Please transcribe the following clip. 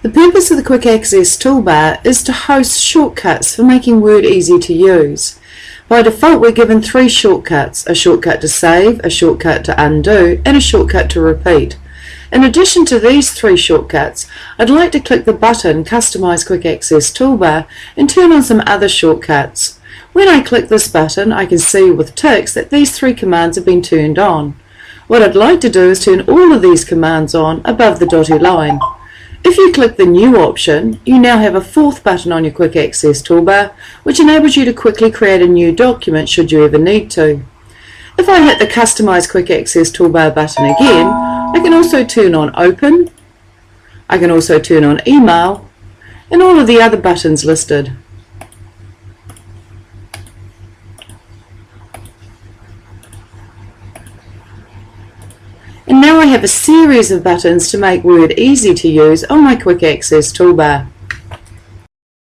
The purpose of the Quick Access Toolbar is to host shortcuts for making Word easy to use. By default, we're given 3 shortcuts: a shortcut to save, a shortcut to undo, and a shortcut to repeat. In addition to these 3 shortcuts, I'd like to click the button Customize Quick Access Toolbar and turn on some other shortcuts. When I click this button, I can see with ticks that these 3 commands have been turned on. What I'd like to do is turn all of these commands on above the dotted line. If you click the New option, you now have a 4th button on your Quick Access Toolbar, which enables you to quickly create a new document should you ever need to. If I hit the Customize Quick Access Toolbar button again, I can also turn on Open, I can also turn on Email, and all of the other buttons listed. And now I have a series of buttons to make Word easy to use on my Quick Access Toolbar.